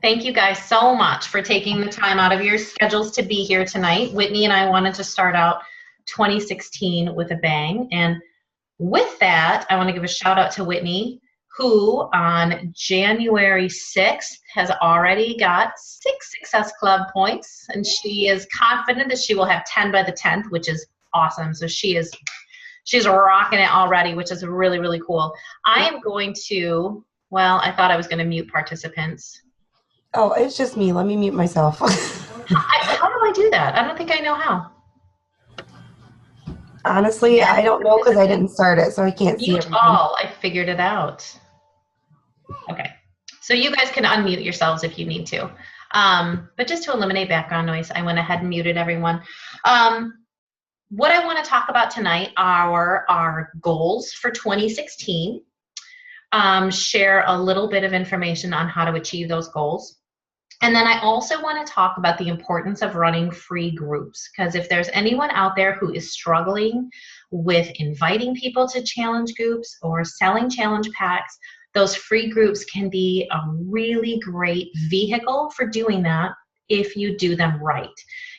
Thank you guys so much for taking the time out of your schedules to be here tonight. Whitney and I wanted to start out 2016 with a bang. And with that, I want to give a shout out to Whitney, who on January 6th has already got 6 Success Club points. And she is confident that she will have 10 by the 10th, which is awesome. So she's rocking it already, which is really, really cool. I am going to, well, I thought I was going to mute participants. Oh, it's just me. Let me mute myself. How do I do that? I don't think I know how. Honestly, I don't know because I didn't start it, so I can't see Mute everything. all. I figured it out. Okay. So you guys can unmute yourselves if you need to. But just to eliminate background noise, I went ahead and muted everyone. What I want to talk about tonight are our goals for 2016. Share a little bit of information on how to achieve those goals. And then I also want to talk about the importance of running free groups, because if there's anyone out there who is struggling with inviting people to challenge groups or selling challenge packs, those free groups can be a really great vehicle for doing that if you do them right.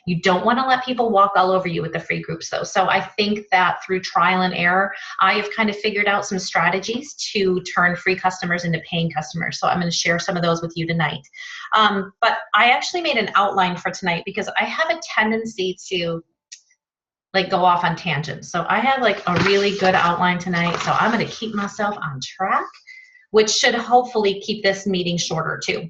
You don't want to let people walk all over you with the free groups though. So I think that through trial and error, I have kind of figured out some strategies to turn free customers into paying customers. So I'm going to share some of those with you tonight. But I actually made an outline for tonight because I have a tendency to go off on tangents. So I have a really good outline tonight. So I'm going to keep myself on track, which should hopefully keep this meeting shorter too.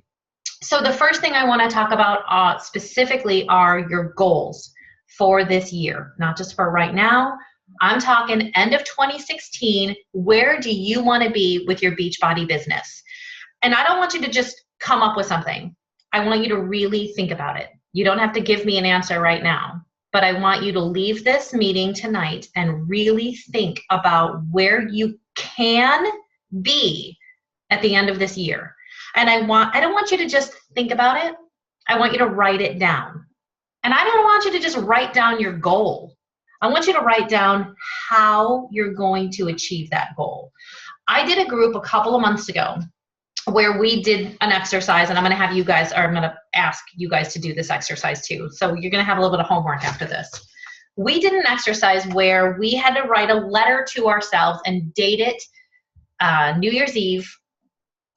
So the first thing I want to talk about specifically are your goals for this year, not just for right now. I'm talking end of 2016. Where do you want to be with your Beachbody business? And I don't want you to just come up with something. I want you to really think about it. You don't have to give me an answer right now, but I want you to leave this meeting tonight and really think about where you can be at the end of this year. And I don't want you to just think about it. I want you to write it down. And I don't want you to just write down your goal. I want you to write down how you're going to achieve that goal. I did a group a couple of months ago where we did an exercise, and I'm going to ask you guys to do this exercise too. So you're going to have a little bit of homework after this. We did an exercise where we had to write a letter to ourselves and date it New Year's Eve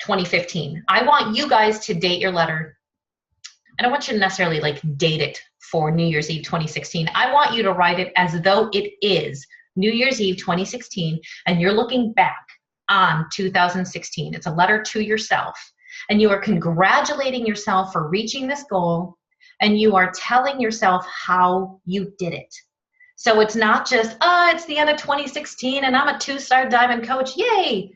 2015. I want you guys to date your letter. I don't want you to necessarily date it for New Year's Eve 2016. I want you to write it as though it is New Year's Eve 2016 and you're looking back on 2016. It's a letter to yourself and you are congratulating yourself for reaching this goal and you are telling yourself how you did it. So it's not just, it's the end of 2016 and I'm a 2-star diamond coach. Yay!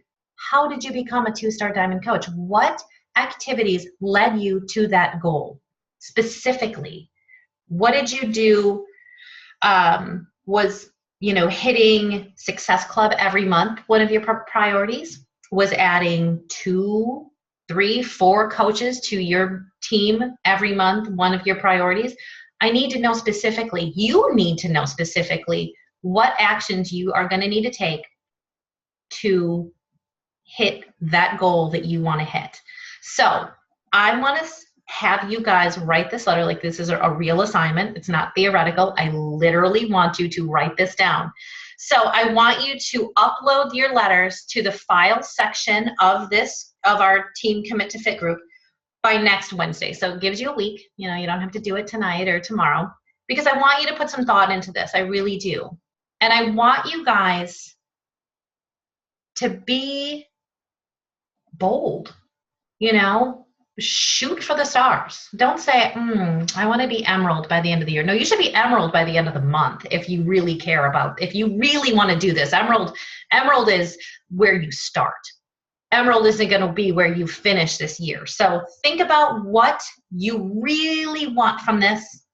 How did you become a 2-star diamond coach? What activities led you to that goal? Specifically, what did you do? Was hitting Success Club every month one of your priorities? Was adding 2, 3, 4 coaches to your team every month one of your priorities? I need to know specifically, you need to know specifically what actions you are going to need to take to hit that goal that you want to hit. So I want to have you guys write this letter like this is a real assignment. It's not theoretical. I literally want you to write this down. So I want you to upload your letters to the file section of our Team Commit to Fit group by next Wednesday. So it gives you a week. You don't have to do it tonight or tomorrow because I want you to put some thought into this. I really do. And I want you guys to be bold, shoot for the stars. Don't say, I want to be emerald by the end of the year. No, you should be emerald by the end of the month if you really care if you really want to do this. Emerald is where you start. Emerald isn't going to be where you finish this year. So think about what you really want from this,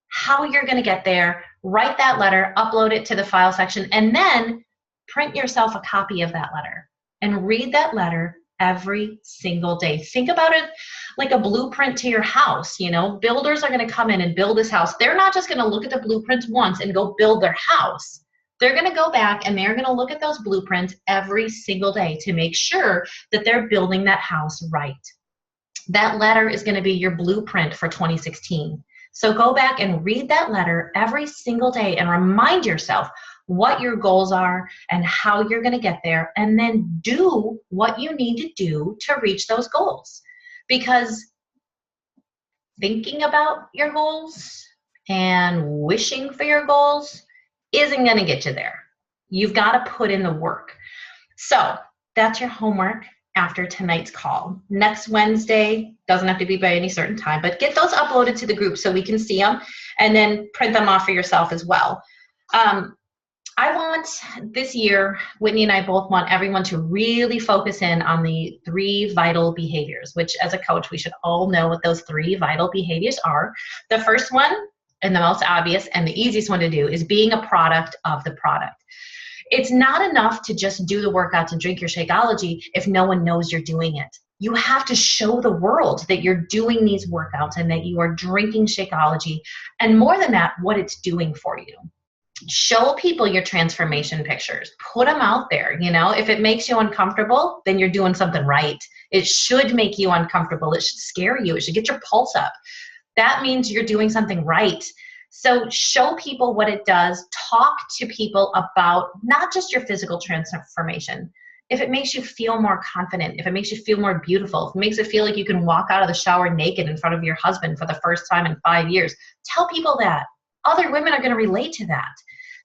how you're going to get there, write that letter, upload it to the file section, and then print yourself a copy of that letter and read that letter every single day. Think about it like a blueprint to your house. Builders are going to come in and build this house. They're not just going to look at the blueprints once and go build their house. They're going to go back and they're going to look at those blueprints every single day to make sure that they're building that house right. That letter is going to be your blueprint for 2016. So go back and read that letter every single day and remind yourself what your goals are and how you're going to get there, and then do what you need to do to reach those goals. Because thinking about your goals and wishing for your goals isn't going to get you there. You've got to put in the work. So that's your homework after tonight's call. Next Wednesday, doesn't have to be by any certain time, but get those uploaded to the group so we can see them, and then print them off for yourself as well. I want this year, Whitney and I both want everyone to really focus in on the 3 vital behaviors, which as a coach, we should all know what those 3 vital behaviors are. The first one, and the most obvious and the easiest one to do, is being a product of the product. It's not enough to just do the workouts and drink your Shakeology if no one knows you're doing it. You have to show the world that you're doing these workouts and that you are drinking Shakeology, and more than that, what it's doing for you. Show people your transformation pictures. Put them out there. You know, if it makes you uncomfortable, then you're doing something right. It should make you uncomfortable. It should scare you. It should get your pulse up. That means you're doing something right. So show people what it does. Talk to people about not just your physical transformation. If it makes you feel more confident, if it makes you feel more beautiful, if it makes it feel like you can walk out of the shower naked in front of your husband for the first time in 5 years, tell people that. Other women are going to relate to that.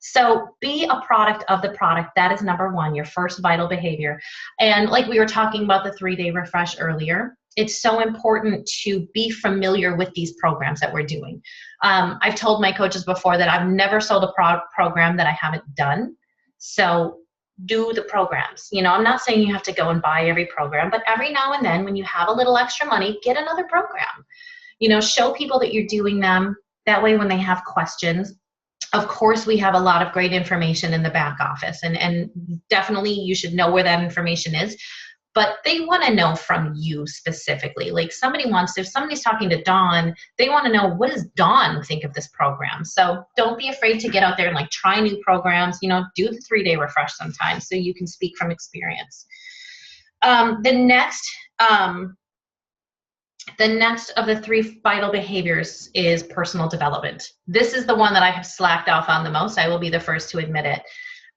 So be a product of the product. That is number 1, your first vital behavior. And like we were talking about the 3-day refresh earlier, it's so important to be familiar with these programs that we're doing. I've told my coaches before that I've never sold a program that I haven't done. So do the programs. You know, I'm not saying you have to go and buy every program, but every now and then when you have a little extra money, get another program. You know, show people that you're doing them. That way when they have questions, of course, we have a lot of great information in the back office, and definitely you should know where that information is. But they want to know from you specifically. Like if somebody's talking to Dawn, they want to know, what does Dawn think of this program? So don't be afraid to get out there and like try new programs. You know, do the 3-day refresh sometimes so you can speak from experience. The next of the 3 vital behaviors is personal development. This is the one that I have slacked off on the most. I will be the first to admit it.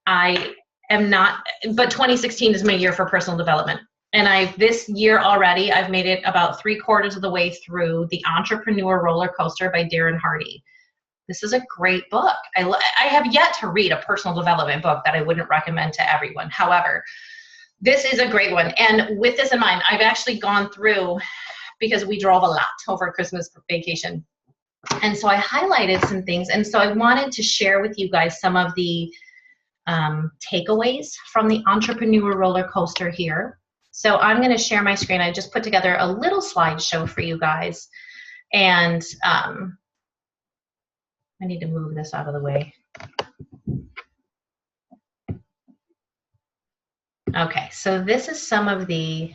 I am not, but 2016 is my year for personal development. And this year already, I've made it about 3/4 of the way through The Entrepreneur Roller Coaster by Darren Hardy. This is a great book. I have yet to read a personal development book that I wouldn't recommend to everyone. However, this is a great one. And with this in mind, I've actually gone through, because we drove a lot over Christmas vacation. And so I highlighted some things. And so I wanted to share with you guys some of the takeaways from the Entrepreneur Roller Coaster here. So I'm going to share my screen. I just put together a little slideshow for you guys. And I need to move this out of the way. Okay, so this is some of the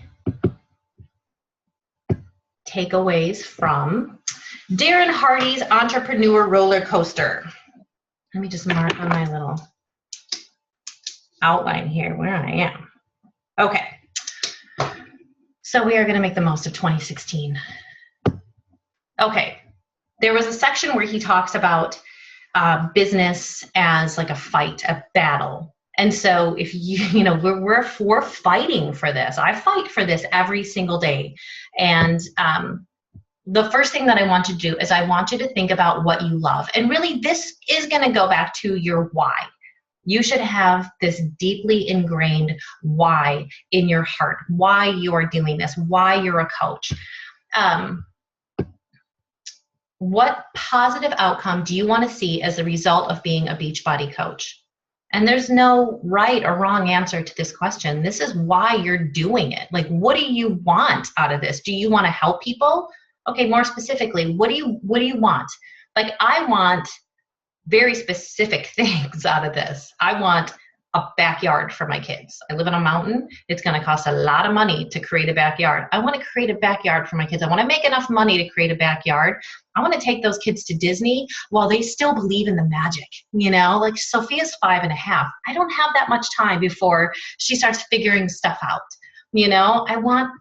takeaways from Darren Hardy's Entrepreneur Roller Coaster. Let me just mark on my little outline here where I am. Okay. So we are going to make the most of 2016. Okay. There was a section where he talks about business as like a fight, a battle. And so if we're fighting for this. I fight for this every single day. And the first thing that I want to do is I want you to think about what you love. And really this is going to go back to your why. You should have this deeply ingrained why in your heart, why you are doing this, why you're a coach. What positive outcome do you want to see as a result of being a Beachbody coach? And there's no right or wrong answer to this question. This is why you're doing it. Like, what do you want out of this? Do you want to help people? Okay, more specifically, what do you want? Like, I want very specific things out of this. I want a backyard for my kids. I live on a mountain. It's going to cost a lot of money to create a backyard. I want to create a backyard for my kids. I want to make enough money to create a backyard. I want to take those kids to Disney while they still believe in the magic. You know, like Sophia's 5.5. I don't have that much time before she starts figuring stuff out. You know, I want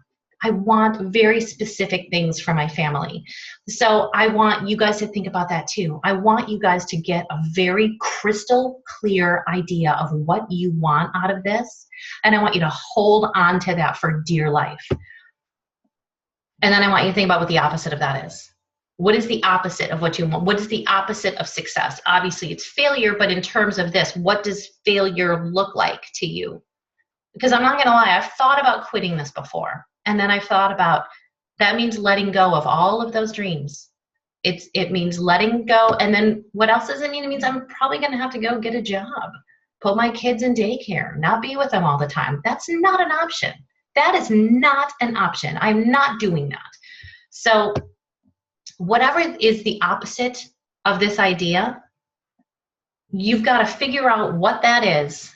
I want very specific things for my family. So I want you guys to think about that too. I want you guys to get a very crystal clear idea of what you want out of this. And I want you to hold on to that for dear life. And then I want you to think about what the opposite of that is. What is the opposite of what you want? What is the opposite of success? Obviously, it's failure, but in terms of this, what does failure look like to you? Because I'm not going to lie, I've thought about quitting this before. And then I've thought about, that means letting go of all of those dreams. It means letting go. And then what else does it mean? It means I'm probably going to have to go get a job, put my kids in daycare, not be with them all the time. That's not an option. That is not an option. I'm not doing that. So whatever is the opposite of this idea, you've got to figure out what that is.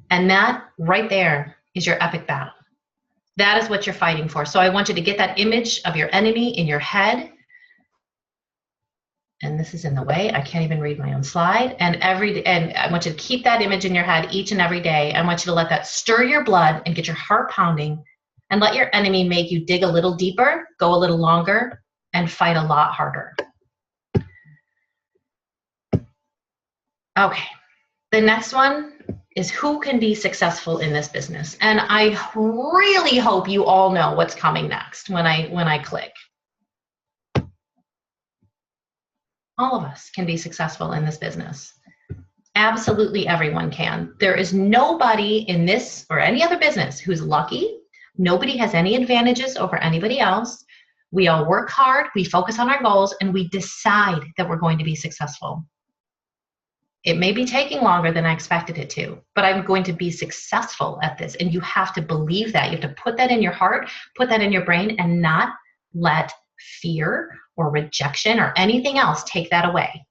And that right there is your epic battle. That is what you're fighting for. So I want you to get that image of your enemy in your head. And this is in the way. I can't even read my own slide. And I want you to keep that image in your head each and every day. I want you to let that stir your blood and get your heart pounding, and let your enemy make you dig a little deeper, go a little longer, and fight a lot harder. Okay. The next one is who can be successful in this business. And I really hope you all know what's coming next when I click. All of us can be successful in this business. Absolutely everyone can. There is nobody in this or any other business who's lucky. Nobody has any advantages over anybody else. We all work hard, we focus on our goals, and we decide that we're going to be successful. It may be taking longer than I expected it to, but I'm going to be successful at this. And you have to believe that. You have to put that in your heart, put that in your brain, and not let fear or rejection or anything else take that away.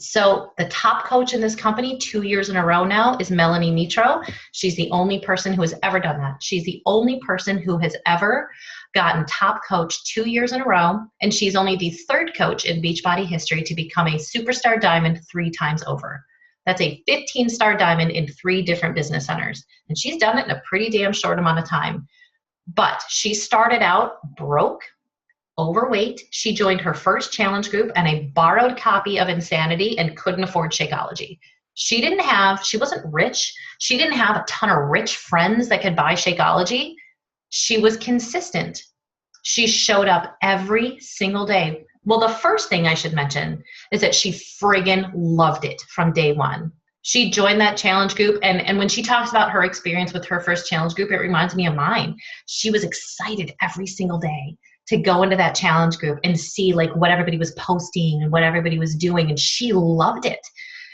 So the top coach in this company 2 years in a row now is Melanie Mitro. She's the only person who has ever done that. She's the only person who has ever gotten top coach 2 years in a row, and she's only the third coach in Beachbody history to become a superstar diamond 3 times over. That's a 15-star diamond in 3 different business centers, and she's done it in a pretty damn short amount of time. But she started out broke, overweight. She joined her first challenge group and a borrowed copy of Insanity and couldn't afford Shakeology. She wasn't rich. She didn't have a ton of rich friends that could buy Shakeology. She was consistent. She showed up every single day. Well, the first thing I should mention is that she friggin' loved it from day one. She joined that challenge group, and when she talks about her experience with her first challenge group, it reminds me of mine. She was excited every single day to go into that challenge group and see like what everybody was posting and what everybody was doing, and she loved it.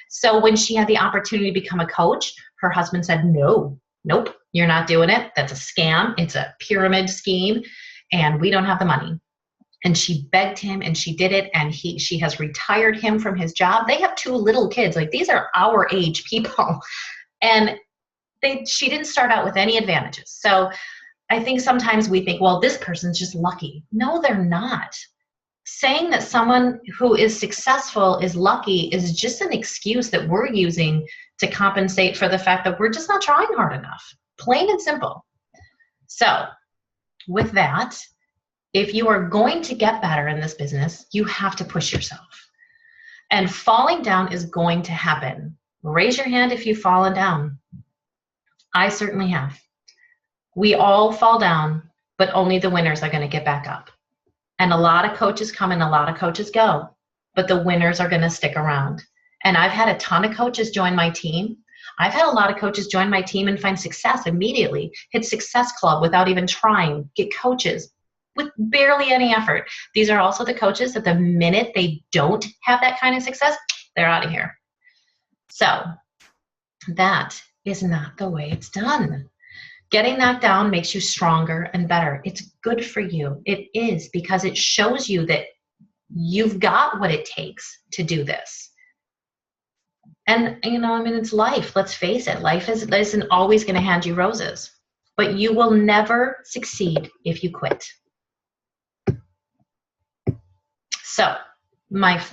So when she had the opportunity to become a coach, her husband said, nope, you're not doing it. That's a scam. It's a pyramid scheme, and we don't have the money. And she begged him, and she did it, and she has retired him from his job. They have 2 little kids. Like, these are our age people. And she didn't start out with any advantages. So I think sometimes we think, well, this person's just lucky. No, they're not. Saying that someone who is successful is lucky is just an excuse that we're using to compensate for the fact that we're just not trying hard enough. Plain and simple. So with that, if you are going to get better in this business, you have to push yourself. And falling down is going to happen. Raise your hand if you've fallen down. I certainly have. We all fall down, but only the winners are going to get back up. And a lot of coaches come and a lot of coaches go, but the winners are going to stick around. And I've had a ton of coaches join my team. I've had a lot of coaches join my team and find success immediately, hit Success Club without even trying, get coaches with barely any effort. These are also the coaches that the minute they don't have that kind of success, they're out of here. So that is not the way it's done. Getting knocked down makes you stronger and better. It's good for you. It is, because it shows you that you've got what it takes to do this. And, it's life. Let's face it. Life isn't always going to hand you roses. But you will never succeed if you quit. So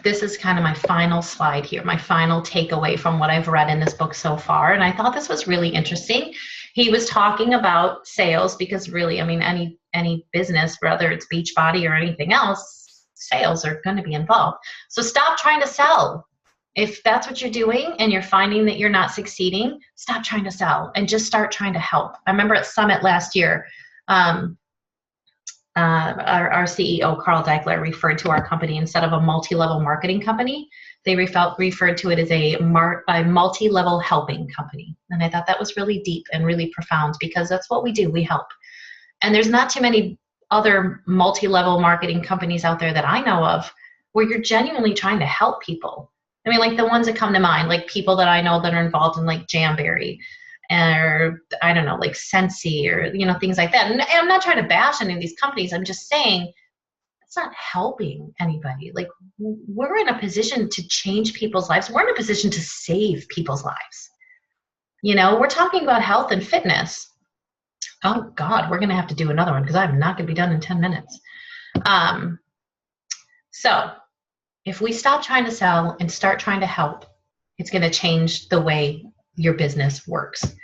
this is kind of my final slide here, my final takeaway from what I've read in this book so far. And I thought this was really interesting. He was talking about sales because really, I mean, any business, whether it's Beachbody or anything else, sales are going to be involved. So stop trying to sell. If that's what you're doing and you're finding that you're not succeeding, stop trying to sell and just start trying to help. I remember at Summit last year, our CEO, Carl Deichler, referred to our company, instead of a multi-level marketing company, they referred to it as a multi-level helping company. And I thought that was really deep and really profound, because that's what we do. We help. And there's not too many other multi-level marketing companies out there that I know of where you're genuinely trying to help people. I mean, like the ones that come to mind, like people that I know that are involved in like Jamberry, or I don't know, like Sensi, or, you know, things like that. And I'm not trying to bash any of these companies. I'm just saying it's not helping anybody. Like, we're in a position to change people's lives. We're in a position to save people's lives. You know, we're talking about health and fitness. Oh God, we're going to have to do another one because I'm not going to be done in 10 minutes. So if we stop trying to sell and start trying to help, it's going to change the way your business works.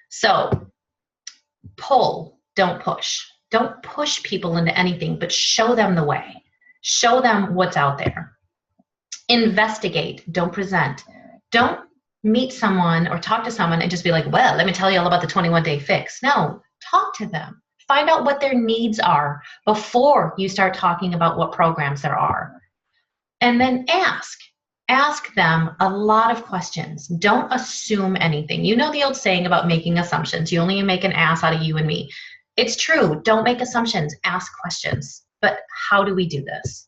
So pull, don't push. Don't push people into anything, but show them the way. Show them what's out there. Investigate, don't present. Don't meet someone or talk to someone and just be like, well, let me tell you all about the 21-day fix. No, talk to them. Find out what their needs are before you start talking about what programs there are. And then ask them a lot of questions. Don't assume anything. You know the old saying about making assumptions. You only make an ass out of you and me. It's true. Don't make assumptions. Ask questions. But how do we do this?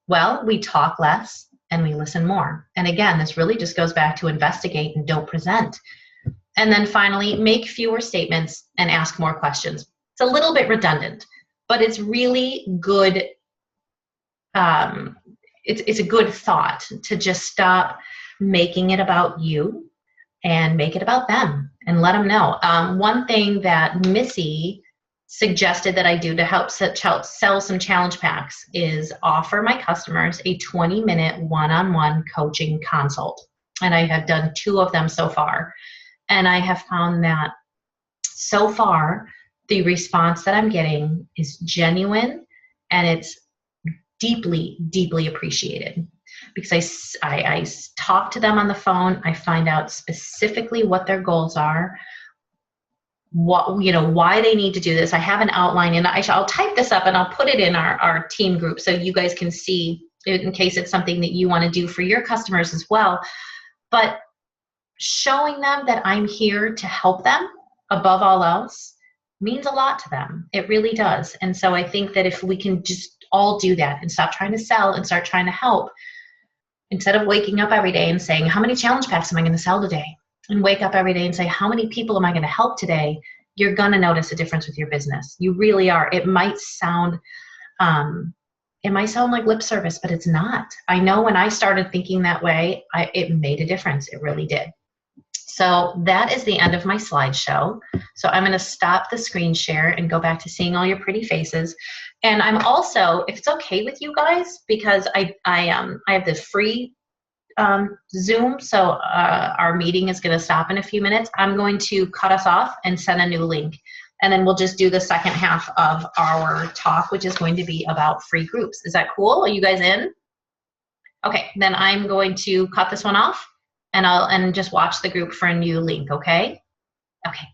Well, we talk less and we listen more. And again, this really just goes back to investigate and don't present. And then finally, make fewer statements and ask more questions. It's a little bit redundant, but it's really good. It's a good thought to just stop making it about you and make it about them and let them know. One thing that Missy suggested that I do to help sell some challenge packs is offer my customers a 20-minute one-on-one coaching consult. And I have done 2 of them so far. And I have found that so far, the response that I'm getting is genuine, and it's deeply, deeply appreciated, because I talk to them on the phone. I find out specifically what their goals are, why they need to do this. I have an outline, and I'll type this up and I'll put it in our team group so you guys can see, in case it's something that you want to do for your customers as well. But showing them that I'm here to help them above all else means a lot to them. It really does. And so I think that if we can just all do that and stop trying to sell and start trying to help, instead of waking up every day and saying, how many challenge packs am I going to sell today? And wake up every day and say, how many people am I going to help today? You're going to notice a difference with your business. You really are. It might sound like lip service, but it's not. I know when I started thinking that way, it made a difference. It really did. So that is the end of my slideshow. So I'm going to stop the screen share and go back to seeing all your pretty faces. And I'm also, if it's okay with you guys, because I have the free Zoom, so our meeting is going to stop in a few minutes. I'm going to cut us off and send a new link. And then we'll just do the second half of our talk, which is going to be about free groups. Is that cool? Are you guys in? Okay, then I'm going to cut this one off and just watch the group for a new link, okay? Okay.